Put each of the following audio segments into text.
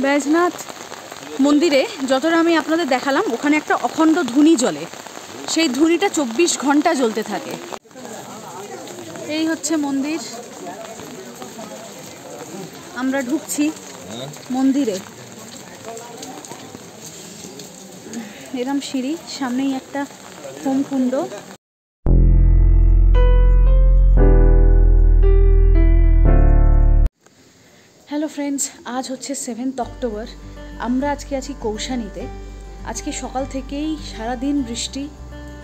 बैजनाथ मंदिरे যতটা আমি আপনাদের দেখালাম ওখানে একটা অখণ্ড ধুনি জ্বলে সেই ধুনিটা 24 ঘন্টা জ্বলতে থাকে। এই হচ্ছে মন্দির, আমরা ঢুকছি মন্দিরে। এরম সিঁড়ি, সামনেই একটা হোমকুণ্ড। হ্যালো ফ্রেন্ডস, আজ হচ্ছে 7 অক্টোবর। আমরা আজকে আছি কৌশানীতে। আজকে সকাল থেকেই সারাদিন বৃষ্টি,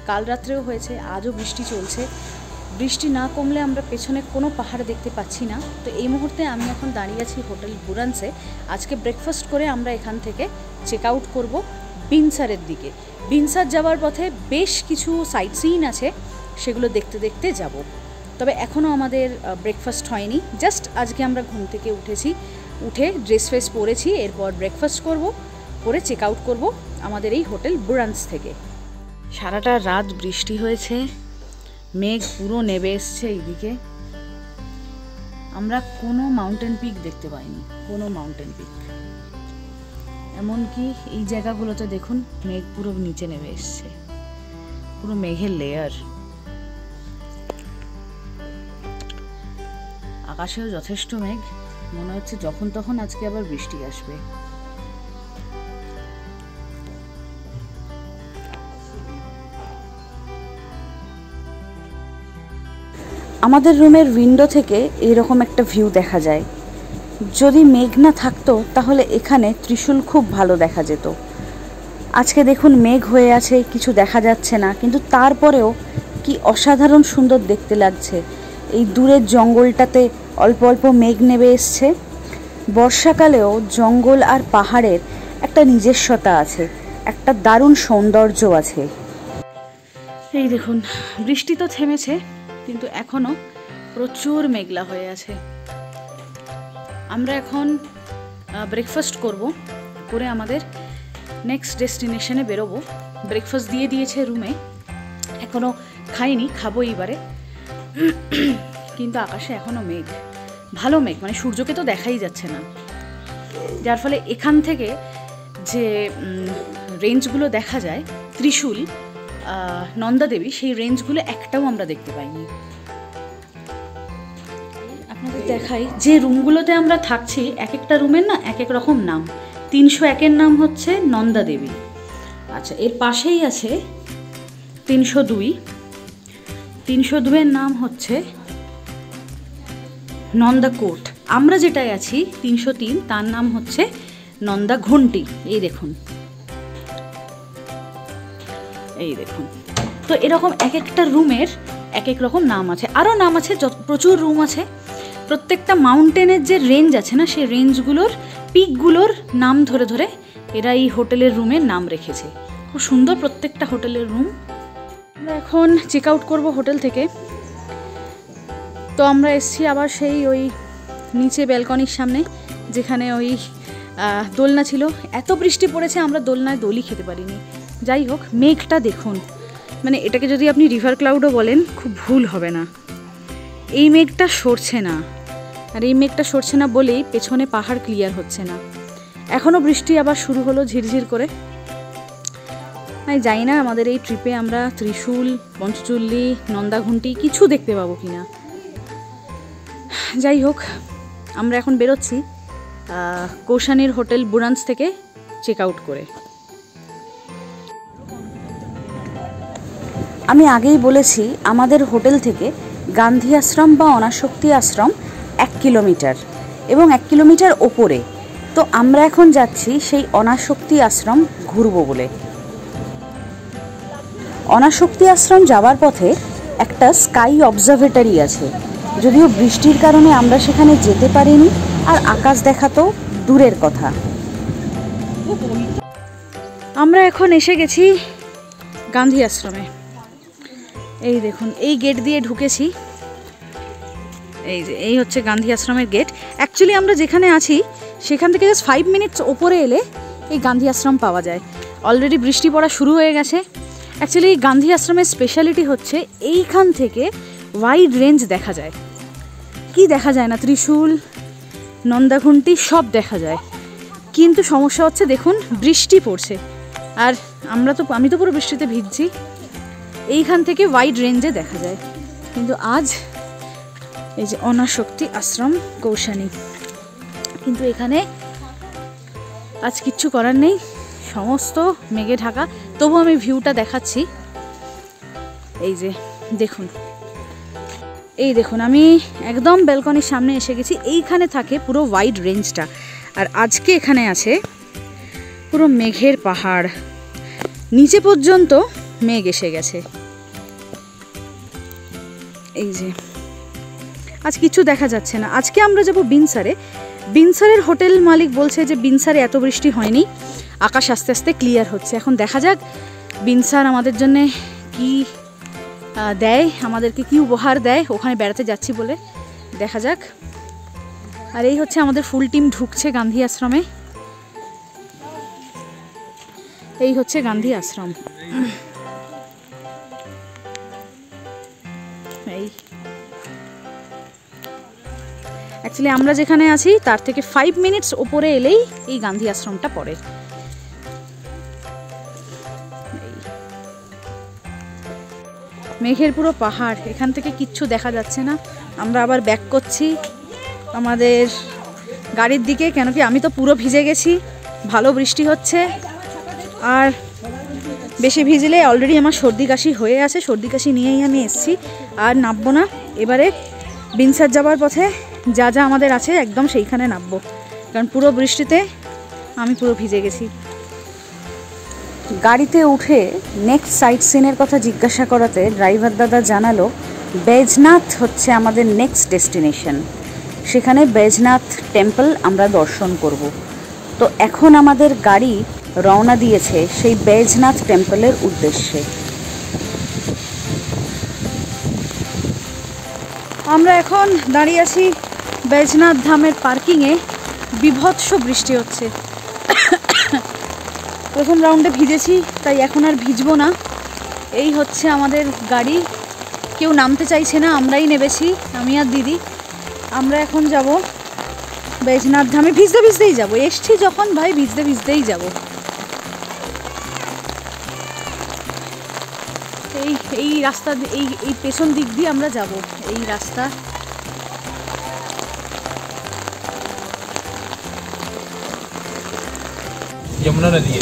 কাল রাত্রেও হয়েছে, আজও বৃষ্টি চলছে। বৃষ্টি না কমলে আমরা পেছনে কোনো পাহাড় দেখতে পাচ্ছি না। তো এই মুহূর্তে আমি এখন দাঁড়িয়ে আছি হোটেল বুরান্সে। আজকে ব্রেকফাস্ট করে আমরা এখান থেকে চেক আউট করবো বিনসারের দিকে। বিনসার যাওয়ার পথে বেশ কিছু সাইট সিইং আছে, সেগুলো দেখতে দেখতে যাব। তবে এখনও আমাদের ব্রেকফাস্ট হয়নি, জাস্ট আজকে আমরা ঘুম থেকে উঠে ড্রেস ফ্রেস পরেছি। এরপর ব্রেকফাস্ট করব, করে চেক আউট করবো আমাদের এই হোটেল বুরান্স থেকে। সারাটা রাত বৃষ্টি হয়েছে, মেঘ পুরো নেমে এসছে এইদিকে। আমরা কোনো মাউন্টেন পিক দেখতে পাইনি, কোনো মাউন্টেন পিক। এমনকি এই জায়গাগুলোতে দেখুন মেঘ পুরো নিচে নেমে এসছে, পুরো মেঘের লেয়ার। আকাশেও যথেষ্ট মেঘ, মনে হচ্ছে যখন তখন আজকে আবার বৃষ্টি আসবে। আমাদের রুমের উইন্ডো থেকে এরকম একটা ভিউ দেখা যায়। যদি মেঘ না থাকতো তাহলে এখানে ত্রিশূল খুব ভালো দেখা যেত। আজকে দেখুন মেঘ হয়ে আছে, কিছু দেখা যাচ্ছে না, কিন্তু তারপরেও কি অসাধারণ সুন্দর দেখতে লাগছে। এই দূরের জঙ্গলটাতে অল্প অল্প মেঘ নেমে এসছে। বর্ষাকালেও জঙ্গল আর পাহাড়ের একটা নিজস্বতা আছে, একটা দারুণ সৌন্দর্য আছে। এই দেখুন বৃষ্টি তো থেমেছে, কিন্তু এখনো প্রচুর মেঘলা হয়ে আছে। আমরা এখন ব্রেকফাস্ট করে আমাদের নেক্সট ডেস্টিনেশনে বেরোবো। ব্রেকফাস্ট দিয়ে দিয়েছে রুমে, এখনো খাইনি, খাবো এইবারে। কিন্তু আকাশে এখনো মেঘ, ভালো মেঘ, মানে সূর্যকে তো দেখাই যাচ্ছে না। যার ফলে এখান থেকে যে রেঞ্জগুলো দেখা যায়, ত্রিশূল, নন্দাদেবী, সেই রেঞ্জগুলো একটাও আমরা দেখতে পাইনি। আপনাদের দেখাই, যে রুমগুলোতে আমরা থাকছি এক একটা রুমের না এক এক রকম নাম। 301-এর নাম হচ্ছে নন্দাদেবী। আচ্ছা, এর পাশেই আছে 302। 302-এর নাম হচ্ছে নন্দাকোট। আমরা যেটায় আছি 303, তার নাম হচ্ছে নন্দা ঘন্টি। এই দেখুন, এই দেখুন। তো এরকম এক একটা রুমের এক এক রকম নাম আছে, আরও নাম আছে, প্রচুর রুম আছে। প্রত্যেকটা মাউন্টেনের যে রেঞ্জ আছে না, সেই রেঞ্জগুলোর পিকগুলোর নাম ধরে ধরে এরা এই হোটেলের রুমের নাম রেখেছে। খুব সুন্দর প্রত্যেকটা হোটেলের রুম। আমরা এখন চেক আউট করবো হোটেল থেকে। তো আমরা এসছি আবার সেই ওই নিচে ব্যালকনির সামনে, যেখানে ওই দোলনা ছিল। এত বৃষ্টি পড়েছে আমরা দোলনায় দোলই খেতে পারিনি। যাই হোক, মেঘটা দেখুন, মানে এটাকে যদি আপনি রিভার ক্লাউডও বলেন খুব ভুল হবে না। এই মেঘটা সরছে না, আর এই মেঘটা সরছে না বলেই পেছনে পাহাড় ক্লিয়ার হচ্ছে না। এখনও বৃষ্টি আবার শুরু হলো ঝিরঝির করে। আমি জানি না আমাদের এই ট্রিপে আমরা ত্রিশূল, পঞ্চচল্লি, নন্দাঘুন্টি কিছু দেখতে পাবো কিনা। যাই হোক, আমরা এখন বেরোচ্ছি কৌশানীর হোটেল বুরান্স থেকে চেক আউট করে। আমি আগেই বলেছি আমাদের হোটেল থেকে গান্ধী আশ্রম বা অনাসক্তি আশ্রম 1 কিলোমিটার এবং 1 কিলোমিটার ওপরে। তো আমরা এখন যাচ্ছি সেই অনাসক্তি আশ্রম ঘুরবো বলে। অনাসক্তি আশ্রম যাওয়ার পথে একটা স্কাই অবজারভেটরি আছে, যদিও বৃষ্টির কারণে আমরা সেখানে যেতে পারিনি, আর আকাশ দেখা তো দূরের কথা। আমরা এখন এসে গেছি গান্ধী আশ্রমে। এই দেখুন, এই গেট দিয়ে ঢুকেছি। এই হচ্ছে গান্ধী আশ্রমের গেট। অ্যাকচুয়ালি আমরা যেখানে আছি সেখান থেকে জাস্ট 5 মিনিটস ওপরে এলে এই গান্ধী আশ্রম পাওয়া যায়। অলরেডি বৃষ্টি পড়া শুরু হয়ে গেছে। অ্যাকচুয়ালি গান্ধী আশ্রমের স্পেশালিটি হচ্ছে এইখান থেকে ওয়াইড রেঞ্জ দেখা যায়। কি দেখা যায় না? ত্রিশূল, নন্দাঘুন্টি সব দেখা যায়। কিন্তু সমস্যা হচ্ছে দেখুন বৃষ্টি পড়ছে, আর আমি তো পুরো বৃষ্টিতে ভিজছি। এইখান থেকে ওয়াইড রেঞ্জে দেখা যায়, কিন্তু আজ এই যে অনাশক্তি আশ্রম কৌশানী, কিন্তু এখানে আজ কিচ্ছু করার নেই, সমস্ত মেঘে ঢাকা। তবু আমি ভিউটা দেখাচ্ছি। এই যে দেখুন, এই দেখুন আমি একদম ব্যালকনির সামনে এসে গেছি। এইখানে থাকে পুরো ওয়াইড রেঞ্জটা, আর আজকে এখানে আছে পুরো মেঘের পাহাড়, নিচে পর্যন্ত মেঘ এসে গেছে। এই যে আজ কিছু দেখা যাচ্ছে না। আজকে আমরা যাব বিনসারে। বিনসারের হোটেল মালিক বলছে যে বিনসারে এত বৃষ্টি হয়নি, আকাশ আস্তে আস্তে ক্লিয়ার হচ্ছে। এখন দেখা যাক বিনসার আমাদের জন্য কি দেয়, আমাদেরকে কি উপহার দেয়। ওখানে বেড়াতে যাচ্ছি বলে, দেখা যাক। আর এই হচ্ছে আমাদের ফুল টিম ঢুকছে গান্ধী আশ্রমে। এই হচ্ছে গান্ধী আশ্রম। এই অ্যাকচুয়ালি আমরা যেখানে আছি তার থেকে 5 মিনিটস ওপরে এলেই এই গান্ধী আশ্রমটা পড়ে। মেঘের পুরো পাহাড়, এখান থেকে কিচ্ছু দেখা যাচ্ছে না। আমরা আবার ব্যাক করছি আমাদের গাড়ির দিকে, কেন কি আমি তো পুরো ভিজে গেছি, ভালো বৃষ্টি হচ্ছে। আর বেশি ভিজলে অলরেডি আমার সর্দি কাশি হয়ে আছে, সর্দি কাশি নিয়েই আমি এসছি। আর নামবো না, এবারে বিনসার যাবার পথে যা যা আমাদের আছে একদম সেইখানে নামবো, কারণ পুরো বৃষ্টিতে আমি পুরো ভিজে গেছি। গাড়িতে উঠে নেক্সট সাইট সিনের কথা জিজ্ঞাসা করাতে ড্রাইভার দাদা জানালো বৈজনাথ হচ্ছে আমাদের নেক্সট ডেস্টিনেশন, সেখানে বৈজনাথ টেম্পল আমরা দর্শন করব। তো এখন আমাদের গাড়ি রওনা দিয়েছে সেই বৈজনাথ টেম্পলের উদ্দেশ্যে। আমরা এখন দাঁড়িয়ে আছি বৈজনাথ ধামের পার্কিংয়ে। বিভৎস বৃষ্টি হচ্ছে। প্রথম রাউন্ডে ভিজেছি, তাই এখন আর ভিজবো না। এই হচ্ছে আমাদের গাড়ি, কেউ নামতে চাইছে না, আমরাই নেমেছি, আমি আর দিদি। আমরা এখন যাব বৈজনাথ ধামে, ভিজতে ভিজতেই যাবো। এসছি যখন ভাই ভিজতে ভিজতেই যাব। এই রাস্তা, এই পেছন দিক দিয়ে আমরা যাব, এই রাস্তা। যমুনা নদী,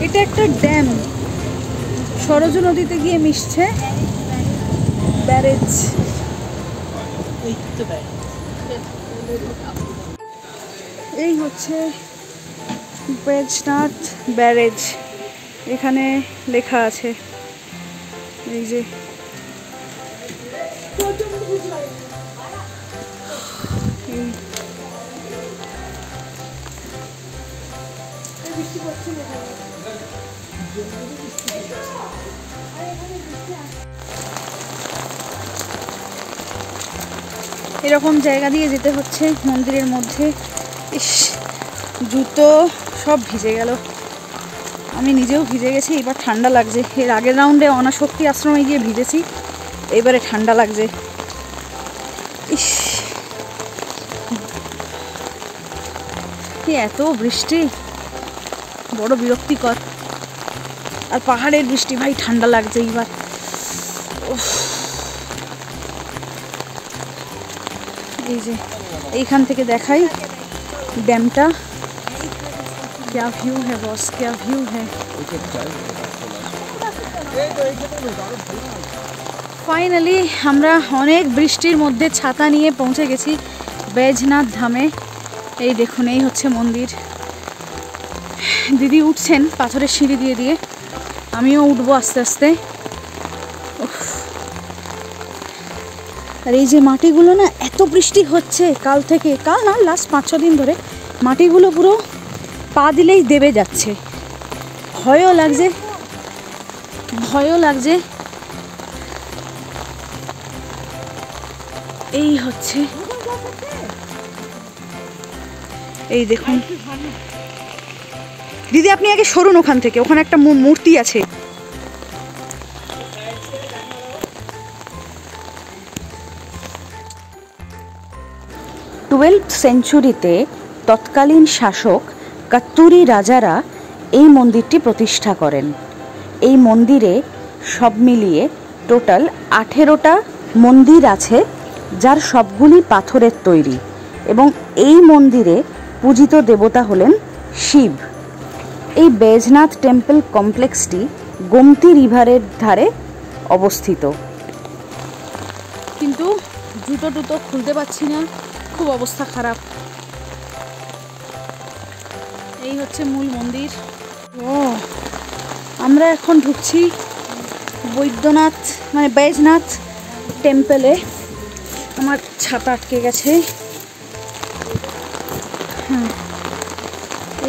এটা একটা ড্যাম, সরজ নদীতে গিয়ে মিশছে। ব্যারেজ, এই হচ্ছে বৈজনাথ ব্যারেজ, এখানে লেখা আছে। এই যে এরকম জায়গা দিয়ে যেতে হচ্ছে মন্দিরের মধ্যে। ইস, জুতো সব ভিজে গেল, আমি নিজেও ভিজে গেছি। এবার ঠান্ডা লাগছে। এর আগের রাউন্ডে অনাশক্তি আশ্রমে গিয়ে ভিজেছি, এবারে ঠান্ডা লাগছে। ইস, কি এত বৃষ্টি, বড় বিরক্তিকর। আর পাহাড়ের বৃষ্টি, ভাই ঠান্ডা লাগছে এবার। এই যে এইখান থেকে দেখাই ড্যামটা। क्या व्यू है बॉस, क्या व्यू है। ফাইনালি আমরা অনেক বৃষ্টির মধ্যে ছাতা নিয়ে পৌঁছে গেছি বৈজনাথ ধামে। এই দেখুন, এই হচ্ছে মন্দির। দিদি উঠছেন পাথরের সিঁড়ি দিয়ে দিয়ে, আমিও উঠবো আস্তে আস্তে। আর এই যে মাটিগুলো না, এত বৃষ্টি হচ্ছে কাল থেকে, কাল না লাস্ট 5-6 দিন ধরে মাটিগুলো পুরো পা দিলেই দেবে যাচ্ছে। ভয়ও লাগছে, ভয়ও লাগছে। এই হচ্ছে, এই দেখুন। দিদি আপনি আগে সরুন ওখান থেকে, ওখানে একটা মূর্তি আছে। 12th সেঞ্চুরিতে তৎকালীন শাসক কাত্তুরি রাজারা এই মন্দিরটি প্রতিষ্ঠা করেন। এই মন্দিরে সব মিলিয়ে টোটাল 18টা মন্দির আছে, যার সবগুলি পাথরের তৈরি, এবং এই মন্দিরে পূজিত দেবতা হলেন শিব। এই বৈজনাথ টেম্পল কমপ্লেক্সটি গোমতী রিভারের ধারে অবস্থিত। কিন্তু জুতো টুতো খুলতে পারছি না, খুব অবস্থা খারাপ। এই হচ্ছে মূল মন্দির। আমরা এখন ঢুকছি বৈদ্যনাথ মানে বৈজনাথ টেম্পলে। আমার ছাতা আটকে গেছে। হ্যাঁ,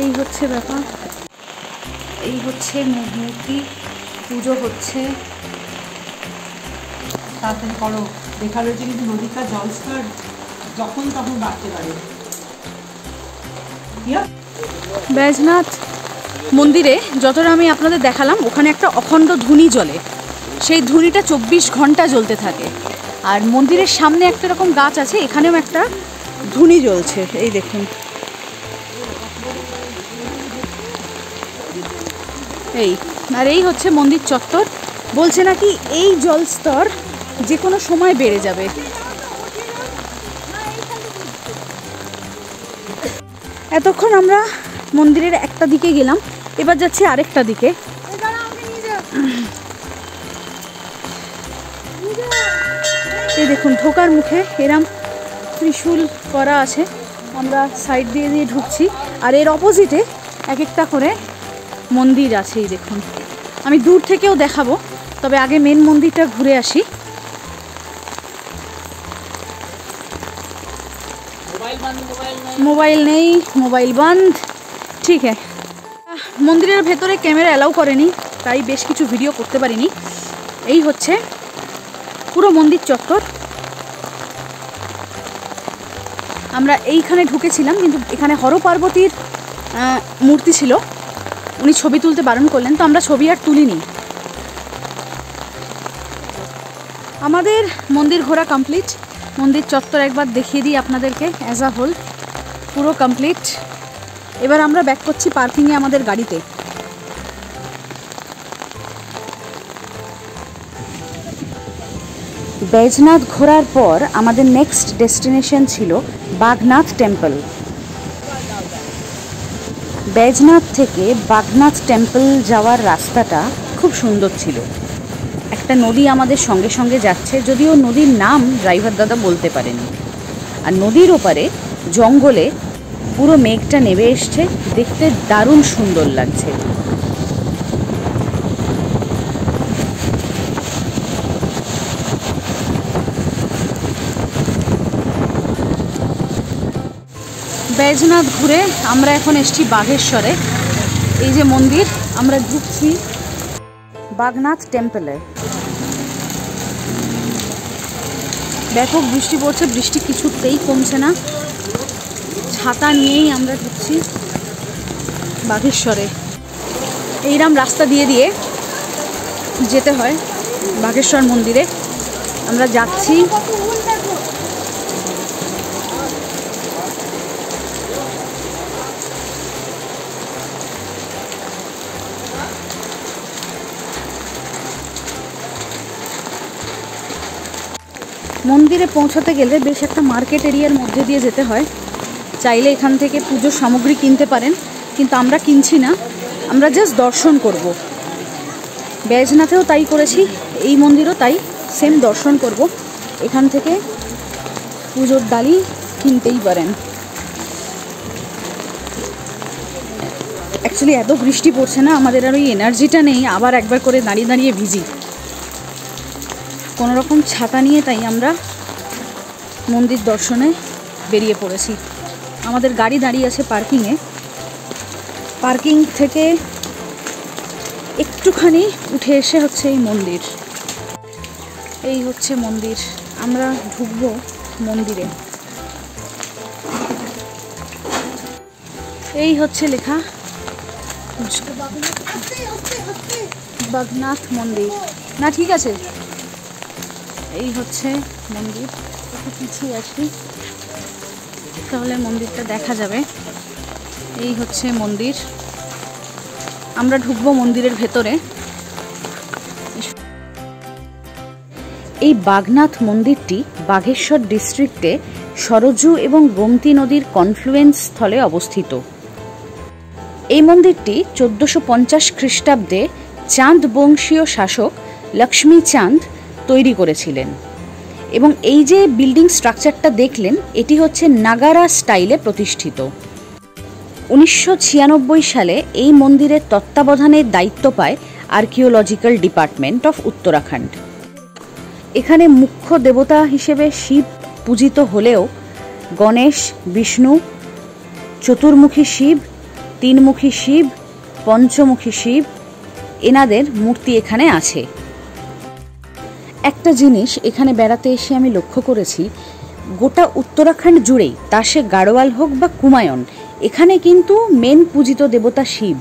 এই হচ্ছে ব্যাপার। এই হচ্ছে মূর্তি, পুজো হচ্ছে। তাড়াতাড়ি করো, দেখা রয়েছে কিন্তু নদীকার জলস্তর যখন তখন বাড়তে পারে। বৈজনাথ মন্দিরে যতটা আমি আপনাদের দেখালাম, ওখানে একটা অখণ্ড ধুনি জ্বলে। সেই ধুনিটা 24 ঘন্টা জ্বলতে থাকে। আর মন্দিরের সামনে একটা রকম গাছ আছে, এখানেও একটা ধুনি জ্বলছে। এই দেখুন, এই আর এই হচ্ছে মন্দির চত্বর। বলছে নাকি এই জলস্তর যে কোনো সময় বেড়ে যাবে। এতক্ষণ আমরা মন্দিরের একটা দিকে গেলাম, এবার যাচ্ছি আরেকটা দিকে। এই দেখুন, ঢোকার মুখে এরম ত্রিশূল করা আছে। আমরা সাইড দিয়ে দিয়ে ঢুকছি, আর এর অপোজিটে এক একটা করে মন্দির আছে। এই দেখুন, আমি দূর থেকেও দেখাবো, তবে আগে মেন মন্দিরটা ঘুরে আসি। মোবাইল নেই, মোবাইল বন্ধ। ঠিক আছে, মন্দিরের ভেতরে ক্যামেরা অ্যালাউ করেনি, তাই বেশ কিছু ভিডিও করতে পারিনি। এই হচ্ছে পুরো মন্দির চত্বর। আমরা এইখানে ঢুকেছিলাম, কিন্তু এখানে হর পার্বতীর মূর্তি ছিল, উনি ছবি তুলতে বারণ করলেন, তো আমরা ছবি আর তুলিনি। আমাদের মন্দির ঘোরা কমপ্লিট। মন্দির চত্বর একবার দেখিয়ে দিই আপনাদেরকে। অ্যাজ আ হোল পুরো কমপ্লিট। এবার আমরা ব্যাক করছি পার্কিংয়ে আমাদের গাড়িতে। বৈজনাথ ঘোরার পর আমাদের নেক্সট ডেস্টিনেশন ছিল বাগনাথ টেম্পল। বৈজনাথ থেকে বাগনাথ টেম্পল যাওয়ার রাস্তাটা খুব সুন্দর ছিল। একটা নদী আমাদের সঙ্গে সঙ্গে যাচ্ছে, যদিও নদীর নাম ড্রাইভার দাদা বলতে পারেনি। আর নদীর ওপারে জঙ্গলে পুরো মেঘটা নেমে এসছে, দেখতে দারুণ সুন্দর লাগছে। বৈজনাথ ঘুরে আমরা এখন এসেছি বাঘেশ্বরে। এই যে মন্দির, আমরা ঢুকছি বাগনাথ টেম্পলে। ব্যাপক বৃষ্টি পড়ছে, বৃষ্টি কিছুতেই কমছে না। ছাতা নিয়েই আমরা ঢুকছি বাঘেশ্বরে। এইরকম রাস্তা দিয়ে দিয়ে যেতে হয় বাঘেশ্বর মন্দিরে। আমরা যাচ্ছি। মন্দিরে পৌঁছাতে গেলে বেশ একটা মার্কেট এরিয়ার মধ্যে দিয়ে যেতে হয়। চাইলে এখান থেকে পুজোর সামগ্রী কিনতে পারেন, কিন্তু আমরা কিনছি না, আমরা জাস্ট দর্শন করব। বৈজনাথেও তাই করেছি, এই মন্দিরও তাই, সেম দর্শন করব। এখান থেকে পুজোর ডালি কিনতেই পারেন। অ্যাকচুয়ালি এত বৃষ্টি পড়ছে না, আমাদের আর ওই এনার্জিটা নেই আবার একবার করে দাঁড়িয়ে দাঁড়িয়ে ভিজি। কোনো রকম ছাতা নিয়ে তাই আমরা মন্দির দর্শনে বেরিয়ে পড়েছি। আমাদের গাড়ি দাঁড়িয়ে আছে পার্কিংয়ে। পার্কিং থেকে একটুখানি উঠে এসে হচ্ছে এই মন্দির। এই হচ্ছে মন্দির, আমরা ঢুকবো মন্দিরে। এই হচ্ছে লেখা বাগনাথ মন্দির। না ঠিক আছে, এই হচ্ছে মন্দির। একটু পিছিয়ে আসি। তাহলে মন্দিরটা দেখা যাবে। এই হচ্ছে মন্দির, আমরা ঢুকবো মন্দিরের ভেতরে। এই বাগনাথ মন্দিরটি বাগেশ্বর ডিস্ট্রিক্টে সরজু এবং গোমতী নদীর কনফ্লুয়েন্স স্থলে অবস্থিত। এই মন্দিরটি 1450 খ্রিস্টাব্দে চাঁদ বংশীয় শাসক লক্ষ্মী চাঁদ তৈরি করেছিলেন এবং এই যে বিল্ডিং স্ট্রাকচারটা দেখলেন এটি হচ্ছে নাগারা স্টাইলে প্রতিষ্ঠিত। 1996 সালে এই মন্দিরের তত্ত্বাবধানের দায়িত্ব পায় আর্কিওলজিক্যাল ডিপার্টমেন্ট অফ উত্তরাখণ্ড। এখানে মুখ্য দেবতা হিসেবে শিব পূজিত হলেও গণেশ, বিষ্ণু, চতুর্মুখী শিব, তিনমুখী শিব, পঞ্চমুখী শিব এনাদের মূর্তি এখানে আছে। একটা জিনিস এখানে বেড়াতে এসে আমি লক্ষ্য করেছি, গোটা উত্তরাখণ্ড জুড়েই, তা সে গাড়োয়াল হোক বা কুমায়ুন, এখানে কিন্তু মেন পূজিত দেবতা শিব।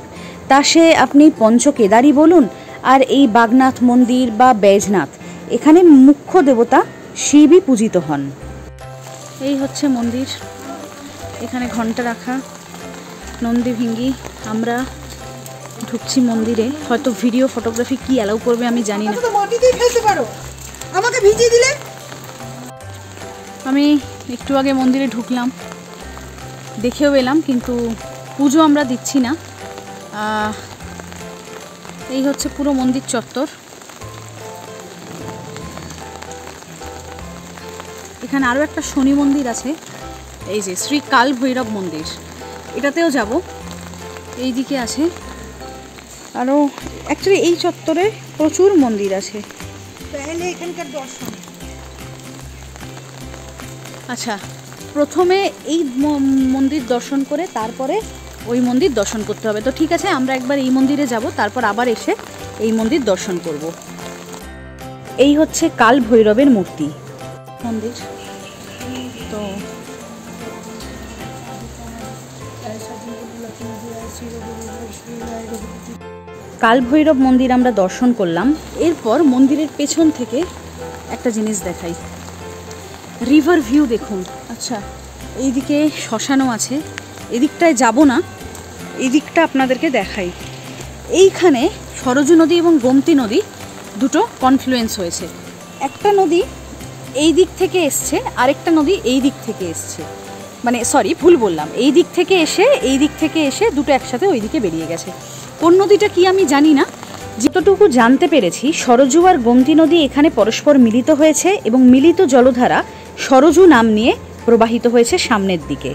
তা সে আপনি পঞ্চকেদারই বলুন আর এই বাগনাথ মন্দির বা বৈজনাথ, এখানে মুখ্য দেবতা শিবই পূজিত হন। এই হচ্ছে মন্দির, এখানে ঘন্টা রাখা, নন্দী ভিঙ্গি। আমরা ঢুকছি মন্দিরে, হয়তো ভিডিও ফটোগ্রাফি কি অ্যালাউ করবে আমি জানি না। আমাকে ভিজিয়ে দিলে। আমি একটু আগে মন্দিরে ঢুকলাম, দেখেও এলাম, কিন্তু পুজো আমরা দিচ্ছি না। এই হচ্ছে পুরো মন্দির চত্বর। এখানে আরও একটা শনি মন্দির আছে, এই যে শ্রী কাল ভৈরব মন্দির, এটাতেও যাব। এই দিকে আছে আরও, অ্যাকচুয়ালি এই চত্বরে প্রচুর মন্দির আছে। এখানকার দর্শন, আচ্ছা, প্রথমে এই মন্দির দর্শন করে তারপরে ওই মন্দির দর্শন করতে হবে। তো ঠিক আছে, আমরা একবার এই মন্দিরে যাব, তারপর আবার এসে এই মন্দির দর্শন করব। এই হচ্ছে কাল ভৈরবের মূর্তি মন্দির। তো কাল ভৈরব মন্দির আমরা দর্শন করলাম। এরপর মন্দিরের পেছন থেকে একটা জিনিস দেখাই, রিভার ভিউ দেখুন। আচ্ছা, এইদিকে শ্মশানও আছে, এদিকটায় যাব না, এই দিকটা আপনাদেরকে দেখাই। এইখানে সরজু নদী এবং গোমতী নদী দুটো কনফ্লুয়েন্স হয়েছে। একটা নদী এই দিক থেকে এসছে, আরেকটা নদী এই দিক থেকে এসছে, মানে সরি ভুল বললাম, এই দিক থেকে এসে দুটো একসাথে ওই দিকে বেরিয়ে গেছে। কোন নদীটা কি আমি জানি না। যতটুকু জানতে পেরেছি, সরজু আর গোমতী নদী এখানে পরস্পর মিলিত হয়েছে এবং মিলিত জলধারা সরজু নাম নিয়ে প্রবাহিত হয়েছে সামনের দিকে।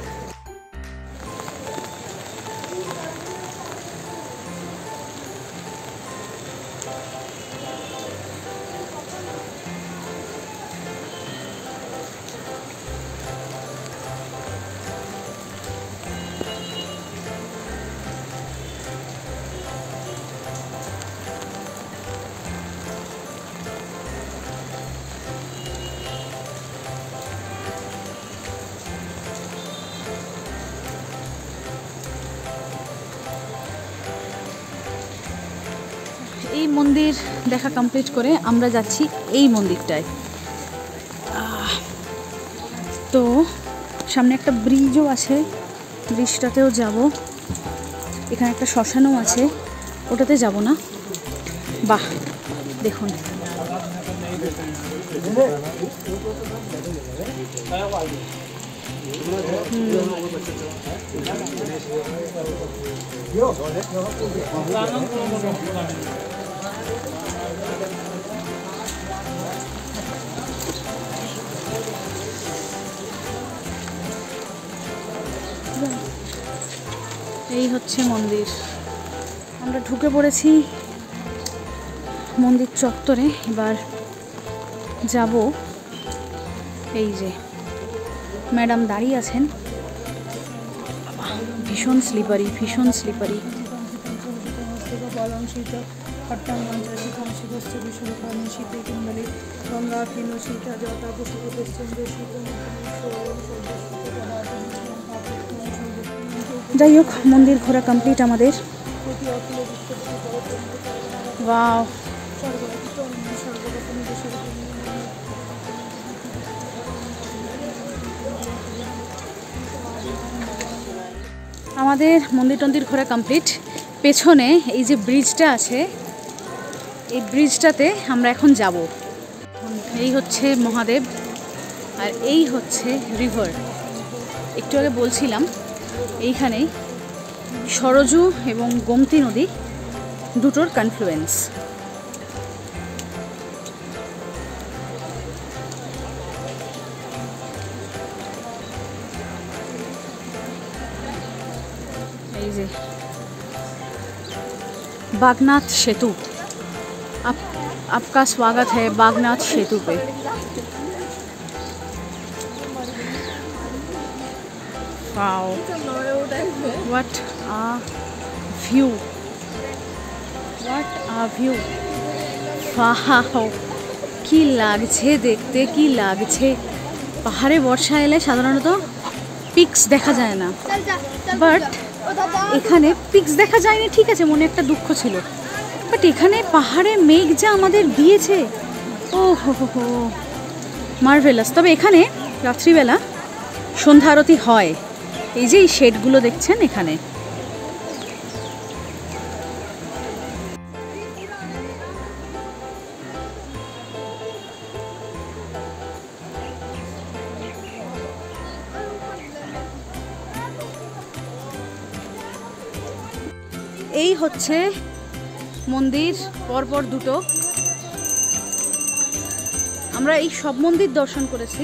এই মন্দির দেখা কমপ্লিট করে আমরা যাচ্ছি এই মন্দিরটায়। তো সামনে একটা ব্রিজও আছে, ব্রিজটাতেও যাব। এখানে একটা শ্মশানও আছে, ওটাতে যাব না। বাহ, দেখুন এই হচ্ছে মন্দির। আমরা ঢুকে পড়েছি মন্দির চত্বরে। এবার যাব, এই যে ম্যাডাম দাঁড়িয়ে আছেন, ভীষণ স্লিপারি, ভীষণ স্লিপারি। যাই হোক, মন্দির ঘোরা কমপ্লিট আমাদের। ওয়াও, আমাদের মন্দির টন্দির ঘোরা কমপ্লিট। পেছনে এই যে ব্রিজটা আছে, এই ব্রিজটাতে আমরা এখন যাব। এই হচ্ছে মহাদেব আর এই হচ্ছে রিভার। একটু আগে বলছিলাম এইখানেই সরজু এবং গোমতী নদী দুটোর কনফ্লুয়েন্স। এই যে बागनाथ सेतु, आपका स्वागत है बागनाथ सेतु पे। Wow, what a view, what a view. Wow, কি লাগছে দেখতে, কি লাগছে। পাহাড়ে বর্ষা এলে সাধারণত পিকস দেখা যায় না, বাট এখানে পিকস দেখা যায়নি, ঠিক আছে, মনে একটা দুঃখ ছিল, বাট এখানে পাহাড়ে মেঘ যা আমাদের দিয়েছে, ও হো হো হো, মার্ভেলাস। তবে এখানে রাত্রিবেলা সন্ধ্যা আরতি হয়, এই যে এই শেডগুলো দেখছেন এখানে। এই হচ্ছে মন্দির, পরপর দুটো। আমরা এই সব মন্দির দর্শন করেছি।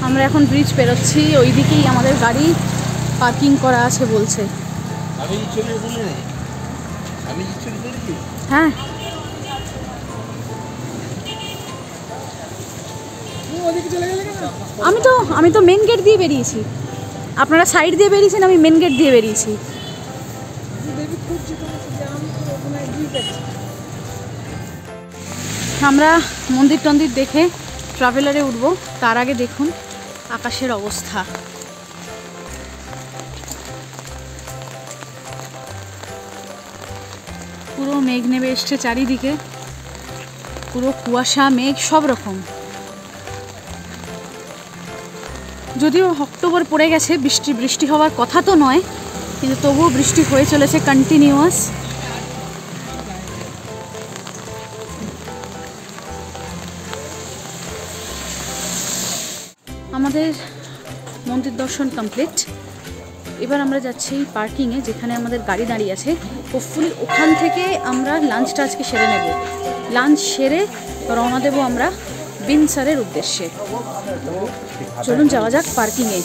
আমরা এখন ব্রিজ পেরোচ্ছি, ওই দিকেই আমাদের গাড়ি পার্কিং করা আছে বলছে। হ্যাঁ, আমি তো মেন গেট দিয়ে বেরিয়েছি, আপনারা সাইড দিয়ে বেরিয়েছেন, আমি মেন গেট দিয়ে বেরিয়েছি। আমরা মন্দির টন্দির দেখে ট্রাভেলারে উঠবো, তার আগে দেখুন আকাশের অবস্থা। পুরো মেঘ নেমে এসছে চারিদিকে, পুরো কুয়াশা, মেঘ সব রকম। যদিও অক্টোবর পড়ে গেছে, বৃষ্টি হওয়ার কথা তো নয়, কিন্তু তবুও বৃষ্টি হয়ে চলেছে কন্টিনিউয়াস। আমাদের মন্দির দর্শন কমপ্লিট। এবার আমরা যাচ্ছি পার্কিংয়ে, যেখানে আমাদের গাড়ি দাঁড়িয়ে আছে। হোপফুলি ওখান থেকে আমরা লাঞ্চটা আজকে সেরে নেব। লাঞ্চ সেরে রওনা দেব আমরা বিনসারের উদ্দেশ্যে। চলুন যাওয়া যাক পার্কিংয়ে।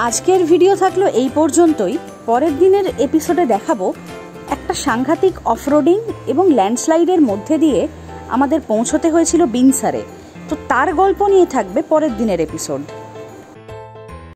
আজকের ভিডিও থাকলো এই পর্যন্তই। পরের দিনের এপিসোডে দেখাবো একটা সাংঘাতিক অফরোডিং এবং ল্যান্ডস্লাইডের মধ্যে দিয়ে আমাদের পৌঁছতে হয়েছিল বিনসারে। তো তার গল্প নিয়ে থাকবে পরের দিনের এপিসোড।